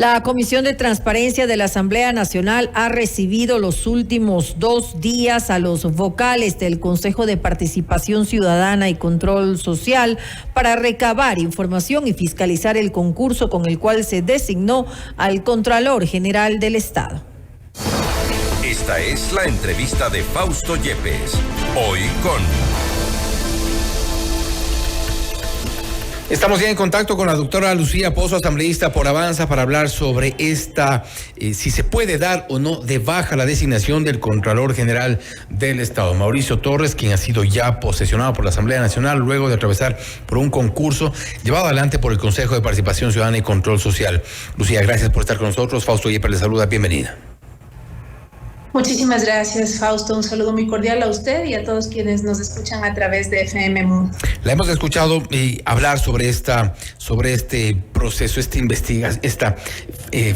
La Comisión de Transparencia de la Asamblea Nacional ha recibido los últimos 2 días a los vocales del Consejo de Participación Ciudadana y Control Social para recabar información y fiscalizar el concurso con el cual se designó al Contralor General del Estado. Esta es la entrevista de Fausto Yepes. Hoy con... Estamos ya en contacto con la doctora Lucía Pozo, asambleísta por Avanza, para hablar sobre si se puede dar o no de baja la designación del Contralor General del Estado, Mauricio Torres, quien ha sido ya posesionado por la Asamblea Nacional luego de atravesar por un concurso llevado adelante por el Consejo de Participación Ciudadana y Control Social. Lucía, gracias por estar con nosotros. Fausto Yepes le saluda, bienvenida. Muchísimas gracias, Fausto. Un saludo muy cordial a usted y a todos quienes nos escuchan a través de FM Mundo. La hemos escuchado hablar sobre este proceso, esta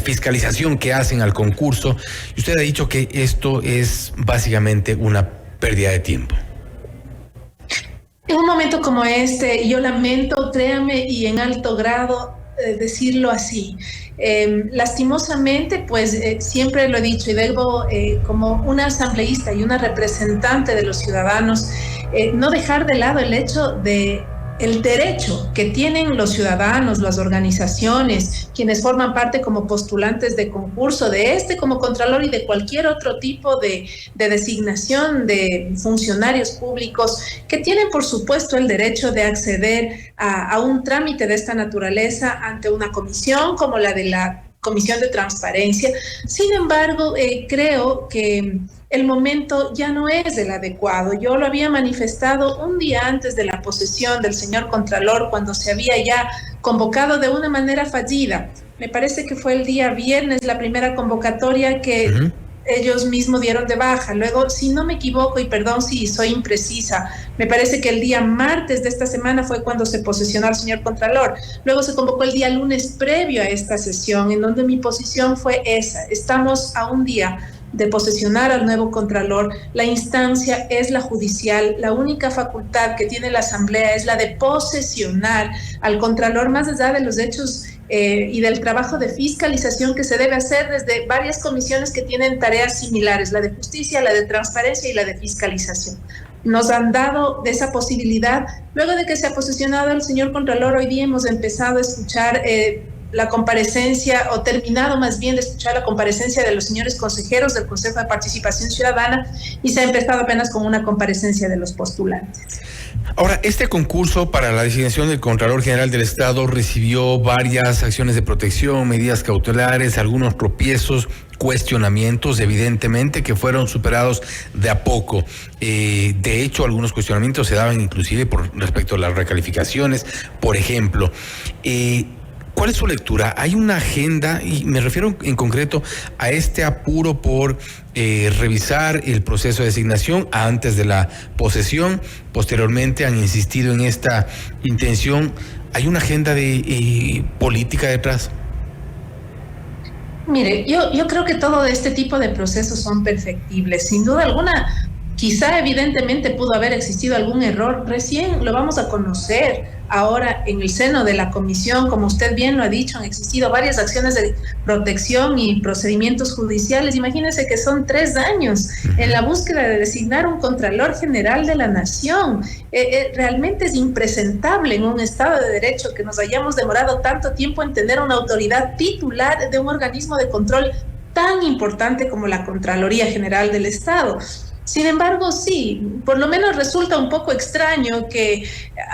fiscalización que hacen al concurso. Y usted ha dicho que esto es básicamente una pérdida de tiempo. En un momento como este, yo lamento, créame, y en alto grado, decirlo así. Lastimosamente, pues siempre lo he dicho y debo, como una asambleísta y una representante de los ciudadanos, no dejar de lado el hecho de el derecho que tienen los ciudadanos, las organizaciones, quienes forman parte como postulantes de concurso, de como Contralor y de cualquier otro tipo de designación de funcionarios públicos, que tienen, por supuesto, el derecho de acceder a un trámite de esta naturaleza ante una comisión como la de la Comisión de Transparencia. Sin embargo, creo que el momento ya no es el adecuado. Yo lo había manifestado un día antes de la posesión del señor Contralor, cuando se había ya convocado de una manera fallida. Me parece que fue el día viernes la primera convocatoria que ellos mismos dieron de baja. Luego, si no me equivoco, y perdón si soy imprecisa, me parece que el día martes de esta semana fue cuando se posesionó al señor Contralor. Luego se convocó el día lunes previo a esta sesión, en donde mi posición fue esa. Estamos a un día de posesionar al nuevo Contralor. La instancia es la judicial. La única facultad que tiene la Asamblea es la de posesionar al Contralor, más allá de los hechos y del trabajo de fiscalización que se debe hacer desde varias comisiones que tienen tareas similares, la de justicia, la de transparencia y la de fiscalización. Nos han dado de esa posibilidad. Luego de que se ha posesionado el señor Contralor, hoy día hemos empezado a escuchar la comparecencia, o terminado más bien de escuchar la comparecencia de los señores consejeros del Consejo de Participación Ciudadana, y se ha empezado apenas con una comparecencia de los postulantes. Ahora, este concurso para la designación del Contralor General del Estado recibió varias acciones de protección, medidas cautelares, algunos tropiezos, cuestionamientos, evidentemente, que fueron superados de a poco. De hecho, algunos cuestionamientos se daban inclusive respecto a las recalificaciones, por ejemplo. ¿Cuál es su lectura? ¿Hay una agenda? Y me refiero en concreto a este apuro por revisar el proceso de designación antes de la posesión. Posteriormente han insistido en esta intención. ¿Hay una agenda de política detrás? Mire, yo creo que todo este tipo de procesos son perfectibles. Sin duda alguna, quizá evidentemente pudo haber existido algún error. Recién lo vamos a conocer ahora en el seno de la comisión. Como usted bien lo ha dicho, han existido varias acciones de protección y procedimientos judiciales. Imagínense que son 3 años en la búsqueda de designar un Contralor General de la Nación. Realmente es impresentable en un Estado de Derecho que nos hayamos demorado tanto tiempo en tener una autoridad titular de un organismo de control tan importante como la Contraloría General del Estado. Sin embargo, sí, por lo menos resulta un poco extraño que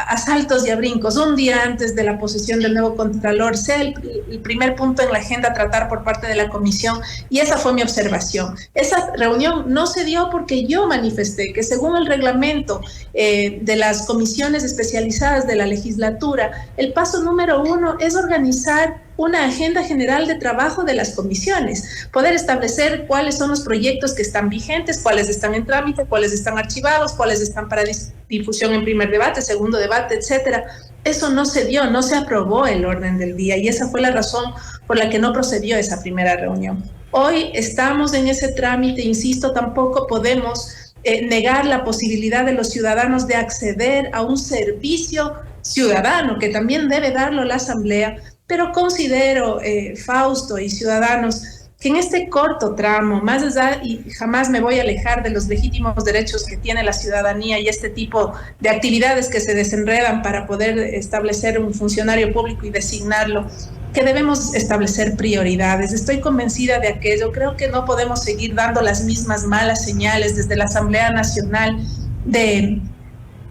a saltos y a brincos, un día antes de la posesión del nuevo Contralor, sea el primer punto en la agenda a tratar por parte de la comisión, y esa fue mi observación. Esa reunión no se dio porque yo manifesté que, según el reglamento de las comisiones especializadas de la legislatura, el paso número 1 es organizar una agenda general de trabajo de las comisiones, poder establecer cuáles son los proyectos que están vigentes, cuáles están en trámite, cuáles están archivados, cuáles están para difusión en primer debate, segundo debate, etcétera. Eso no se dio, no se aprobó el orden del día, y esa fue la razón por la que no procedió esa primera reunión. Hoy estamos en ese trámite, insisto, tampoco podemos negar la posibilidad de los ciudadanos de acceder a un servicio ciudadano que también debe darlo la Asamblea, pero considero, Fausto y ciudadanos, que en este corto tramo, más allá, y jamás me voy a alejar de los legítimos derechos que tiene la ciudadanía y este tipo de actividades que se desenredan para poder establecer un funcionario público y designarlo, que debemos establecer prioridades. Estoy convencida de aquello. Creo que no podemos seguir dando las mismas malas señales desde la Asamblea Nacional de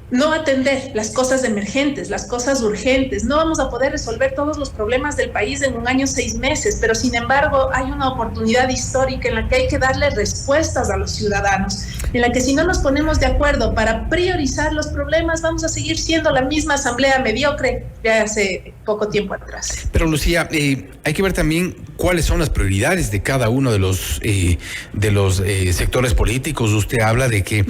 no atender las cosas emergentes, las cosas urgentes. No vamos a poder resolver todos los problemas del país en un año, 6 meses, pero sin embargo hay una oportunidad histórica en la que hay que darle respuestas a los ciudadanos, en la que si no nos ponemos de acuerdo para priorizar los problemas, vamos a seguir siendo la misma asamblea mediocre de hace poco tiempo atrás. Pero Lucía, hay que ver también cuáles son las prioridades de cada uno de los sectores políticos. Usted habla de que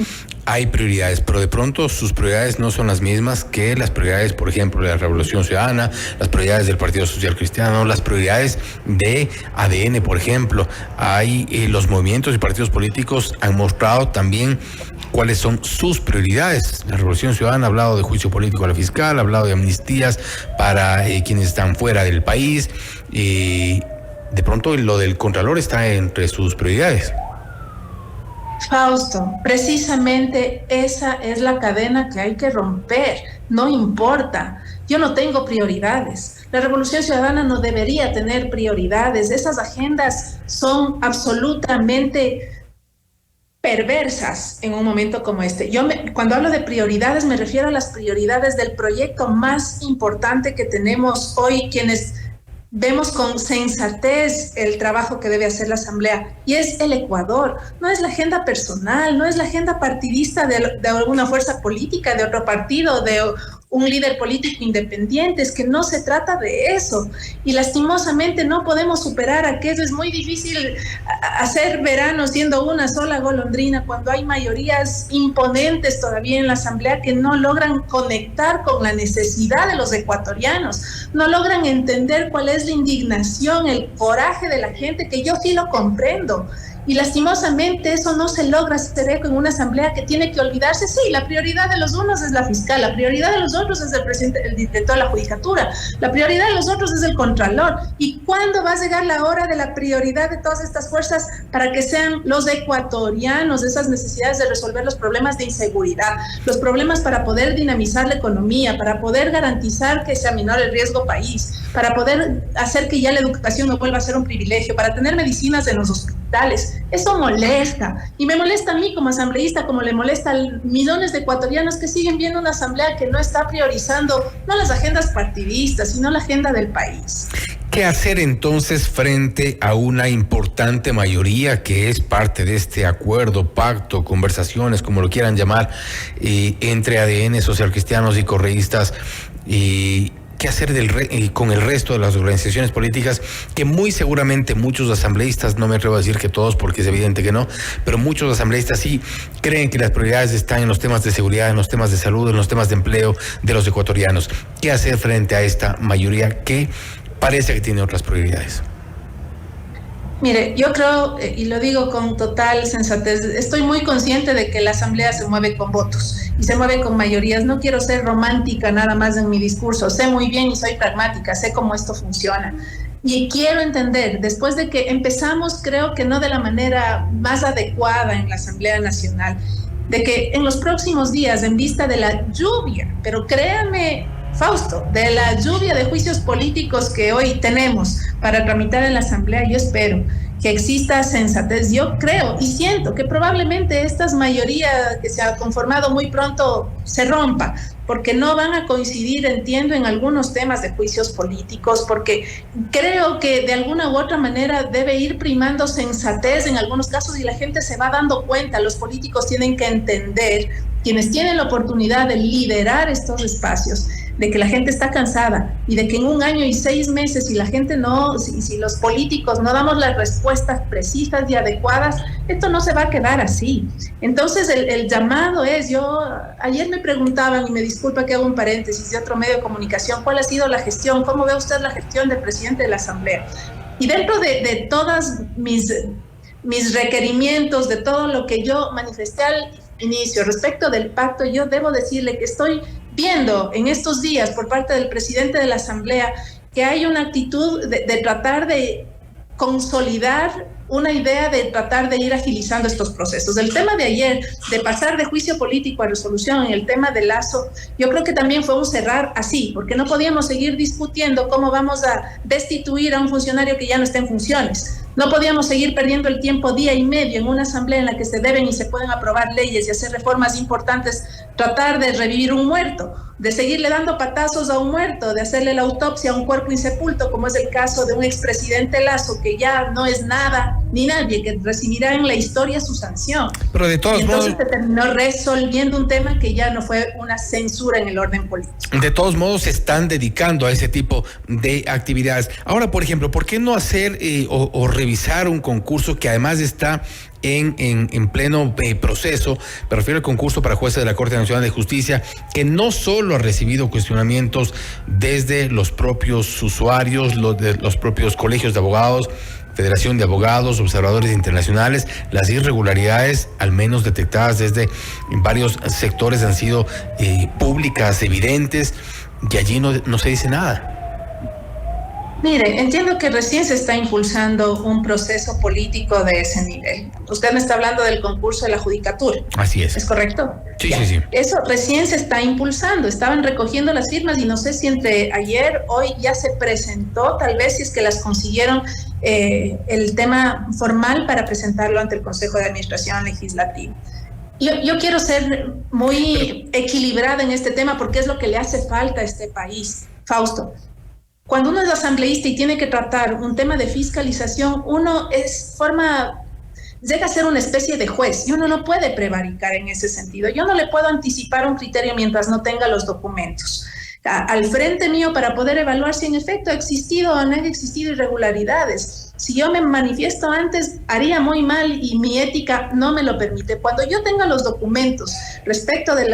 hay prioridades, pero de pronto sus prioridades no son las mismas que las prioridades, por ejemplo, de la Revolución Ciudadana, las prioridades del Partido Social Cristiano, las prioridades de ADN, por ejemplo. Hay los movimientos y partidos políticos han mostrado también cuáles son sus prioridades. La Revolución Ciudadana ha hablado de juicio político a la fiscal, ha hablado de amnistías para quienes están fuera del país. De pronto lo del Contralor está entre sus prioridades. Fausto, precisamente esa es la cadena que hay que romper. No importa, yo no tengo prioridades. La Revolución Ciudadana no debería tener prioridades. Esas agendas son absolutamente perversas en un momento como este. Cuando hablo de prioridades me refiero a las prioridades del proyecto más importante que tenemos hoy, quienes vemos con sensatez el trabajo que debe hacer la Asamblea, y es el Ecuador. No es la agenda personal, no es la agenda partidista de alguna fuerza política, de otro partido, de un líder político independiente. Es que no se trata de eso, y lastimosamente no podemos superar aquello. Es muy difícil hacer verano siendo una sola golondrina cuando hay mayorías imponentes todavía en la Asamblea que no logran conectar con la necesidad de los ecuatorianos, no logran entender cuál es la indignación, el coraje de la gente, que yo sí lo comprendo. Y lastimosamente eso no se logra hacer eco en una asamblea que tiene que olvidarse. Sí, la prioridad de los unos es la fiscal, la prioridad de los otros es el presidente, el director de la judicatura, la prioridad de los otros es el contralor. ¿Y cuándo va a llegar la hora de la prioridad de todas estas fuerzas para que sean los ecuatorianos esas necesidades de resolver los problemas de inseguridad, los problemas para poder dinamizar la economía, para poder garantizar que se aminore el riesgo país, para poder hacer que ya la educación no vuelva a ser un privilegio, para tener medicinas en los hospitales? Eso molesta, y me molesta a mí como asambleísta, como le molesta a millones de ecuatorianos que siguen viendo una asamblea que no está priorizando no las agendas partidistas, sino la agenda del país. ¿Qué hacer entonces frente a una importante mayoría que es parte de este acuerdo, pacto, conversaciones, como lo quieran llamar, entre ADN, socialcristianos y correístas? ¿Qué hacer con el resto de las organizaciones políticas que muy seguramente muchos asambleístas, no me atrevo a decir que todos porque es evidente que no, pero muchos asambleístas sí creen que las prioridades están en los temas de seguridad, en los temas de salud, en los temas de empleo de los ecuatorianos? ¿Qué hacer frente a esta mayoría que parece que tiene otras prioridades? Mire, yo creo, y lo digo con total sensatez, estoy muy consciente de que la asamblea se mueve con votos y se mueve con mayorías. No quiero ser romántica nada más en mi discurso, sé muy bien y soy pragmática, sé cómo esto funciona. Y quiero entender, después de que empezamos, creo que no de la manera más adecuada en la Asamblea Nacional, de que en los próximos días, en vista de la lluvia, pero créanme, Fausto, de la lluvia de juicios políticos que hoy tenemos para tramitar en la Asamblea, yo espero que exista sensatez. Yo creo y siento que probablemente esta mayoría que se ha conformado muy pronto se rompa, porque no van a coincidir, entiendo, en algunos temas de juicios políticos, porque creo que de alguna u otra manera debe ir primando sensatez en algunos casos, y la gente se va dando cuenta. Los políticos tienen que entender, quienes tienen la oportunidad de liderar estos espacios, de que la gente está cansada y de que en 1 año y 6 meses, si la gente no, si los políticos no damos las respuestas precisas y adecuadas, esto no se va a quedar así. Entonces el llamado es, ayer me preguntaban, y me disculpa que hago un paréntesis de otro medio de comunicación, ¿cuál ha sido la gestión? ¿Cómo ve usted la gestión del presidente de la Asamblea? Y dentro de todas mis requerimientos, de todo lo que yo manifesté al inicio respecto del pacto, yo debo decirle que estoy viendo en estos días por parte del presidente de la Asamblea que hay una actitud de tratar de consolidar una idea de tratar de ir agilizando estos procesos. El tema de ayer, de pasar de juicio político a resolución en el tema de Lazo, yo creo que también fue un cerrar así, porque no podíamos seguir discutiendo cómo vamos a destituir a un funcionario que ya no está en funciones. No podíamos seguir perdiendo el tiempo día y medio en una asamblea en la que se deben y se pueden aprobar leyes y hacer reformas importantes, tratar de revivir un muerto, de seguirle dando patazos a un muerto, de hacerle la autopsia a un cuerpo insepulto, como es el caso de un expresidente Lazo, que ya no es nada ni nadie, que recibirá en la historia su sanción. Pero de todos modos, se terminó resolviendo un tema que ya no fue una censura en el orden político. De todos modos, se están dedicando a ese tipo de actividades. Ahora, por ejemplo, ¿por qué no hacer o revisar un concurso que además está en pleno proceso? Me refiero al concurso para jueces de la Corte Nacional de Justicia, que no solo ha recibido cuestionamientos desde los propios usuarios, los propios colegios de abogados, Federación de Abogados, observadores internacionales. Las irregularidades, al menos detectadas desde varios sectores, han sido públicas, evidentes, y allí no se dice nada. Mire, entiendo que recién se está impulsando un proceso político de ese nivel. Usted me está hablando del concurso de la judicatura. Así es. ¿Es correcto? Sí, ya. Sí. Eso recién se está impulsando. Estaban recogiendo las firmas y no sé si entre ayer, hoy ya se presentó, tal vez si es que las consiguieron, el tema formal para presentarlo ante el Consejo de Administración Legislativo. Yo quiero ser muy equilibrada en este tema porque es lo que le hace falta a este país, Fausto. Cuando uno es asambleísta y tiene que tratar un tema de fiscalización, uno llega a ser una especie de juez y uno no puede prevaricar en ese sentido. Yo no le puedo anticipar un criterio mientras no tenga los documentos al frente mío para poder evaluar si en efecto ha existido o no ha existido irregularidades. Si yo me manifiesto antes, haría muy mal y mi ética no me lo permite. Cuando yo tenga los documentos respecto de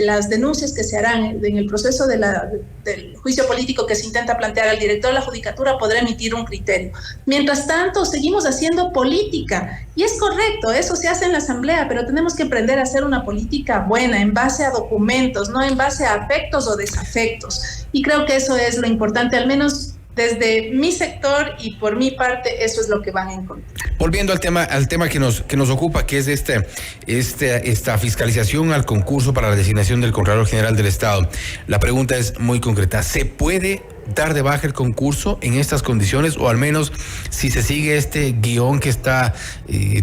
las denuncias que se harán en el proceso del juicio político que se intenta plantear al director de la Judicatura, podré emitir un criterio. Mientras tanto, seguimos haciendo política. Y es correcto, eso se hace en la Asamblea, pero tenemos que aprender a hacer una política buena, en base a documentos, no en base a afectos o desafectos. Y creo que eso es lo importante, al menos desde mi sector y por mi parte, eso es lo que van a encontrar. Volviendo al tema que nos ocupa, que es esta fiscalización al concurso para la designación del Contralor General del Estado. La pregunta es muy concreta. ¿Se puede dar de baja el concurso en estas condiciones, o al menos si se sigue este guión que está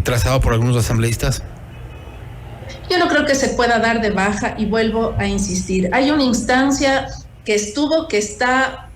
trazado por algunos asambleístas? Yo no creo que se pueda dar de baja, y vuelvo a insistir. Hay una instancia que está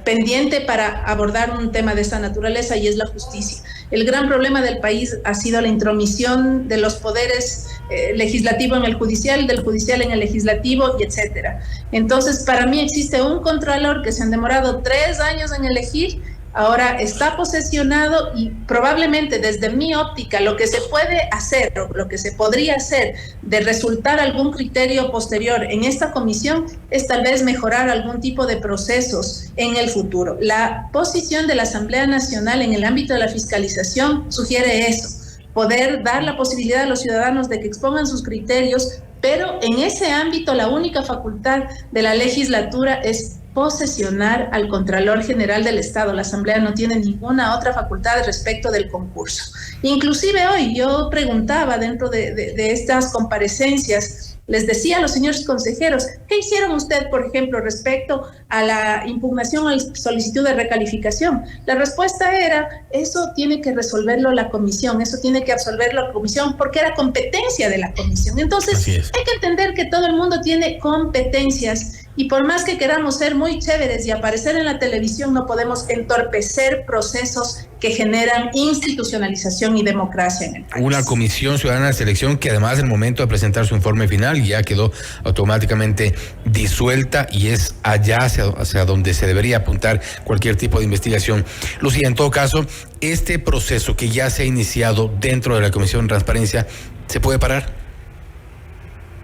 pendiente para abordar un tema de esta naturaleza, y es la justicia. El gran problema del país ha sido la intromisión de los poderes legislativo en el judicial, del judicial en el legislativo, y etcétera. Entonces, para mí existe un contralor que se han demorado 3 años en elegir. Ahora está posesionado y probablemente desde mi óptica lo que se puede hacer o lo que se podría hacer de resultar algún criterio posterior en esta comisión es tal vez mejorar algún tipo de procesos en el futuro. La posición de la Asamblea Nacional en el ámbito de la fiscalización sugiere eso, poder dar la posibilidad a los ciudadanos de que expongan sus criterios, pero en ese ámbito la única facultad de la legislatura es posesionar al Contralor General del Estado. La Asamblea no tiene ninguna otra facultad respecto del concurso. Inclusive hoy yo preguntaba dentro de estas comparecencias, les decía a los señores consejeros, ¿qué hicieron usted, por ejemplo, respecto a la impugnación a la solicitud de recalificación? La respuesta era, eso tiene que resolverlo la comisión, eso tiene que absolverlo la comisión, porque era competencia de la comisión. Entonces, hay que entender que todo el mundo tiene competencias, y por más que queramos ser muy chéveres y aparecer en la televisión, no podemos entorpecer procesos que generan institucionalización y democracia en el país. Una comisión ciudadana de selección que además, en el momento de presentar su informe final, ya quedó automáticamente disuelta, y es allá hacia donde se debería apuntar cualquier tipo de investigación. Lucía, en todo caso, este proceso que ya se ha iniciado dentro de la Comisión de Transparencia, ¿se puede parar?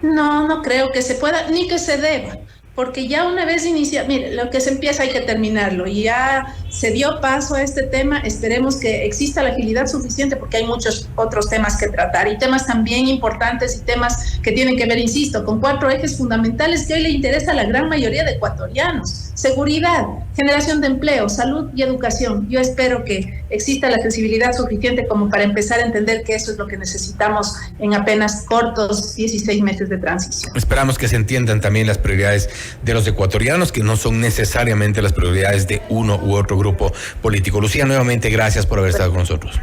No creo que se pueda, ni que se deba. Porque ya una vez inicia, mire, lo que se empieza hay que terminarlo, y ya se dio paso a este tema, esperemos que exista la agilidad suficiente porque hay muchos otros temas que tratar y temas también importantes y temas que tienen que ver, insisto, con 4 ejes fundamentales que hoy le interesa a la gran mayoría de ecuatorianos: seguridad, generación de empleo, salud y educación. Yo espero que exista la sensibilidad suficiente como para empezar a entender que eso es lo que necesitamos en apenas cortos 16 meses de transición. Esperamos que se entiendan también las prioridades de los ecuatorianos, que no son necesariamente las prioridades de uno u otro grupo político. Lucía, nuevamente gracias por haber estado con nosotros.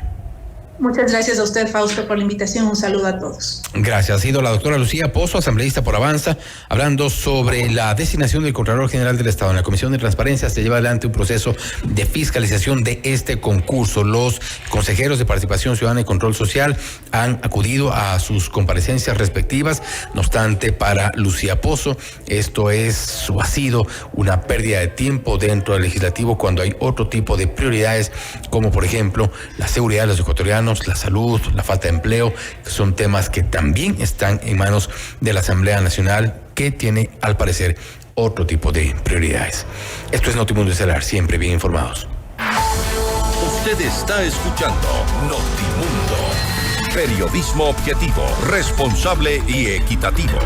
Muchas gracias a usted, Fausto, por la invitación. Un saludo a todos. Gracias. Ha sido la doctora Lucía Pozo, asambleísta por Avanza, hablando sobre la designación del Contralor General del Estado. En la Comisión de Transparencia se lleva adelante un proceso de fiscalización de este concurso. Los consejeros de Participación Ciudadana y Control Social han acudido a sus comparecencias respectivas. No obstante, para Lucía Pozo, esto ha sido una pérdida de tiempo dentro del legislativo cuando hay otro tipo de prioridades, como por ejemplo la seguridad de los ecuatorianos, la salud, la falta de empleo, que son temas que también están en manos de la Asamblea Nacional, que tiene, al parecer, otro tipo de prioridades. Esto es Notimundo Estelar, siempre bien informados. Usted está escuchando Notimundo. Periodismo objetivo, responsable y equitativo.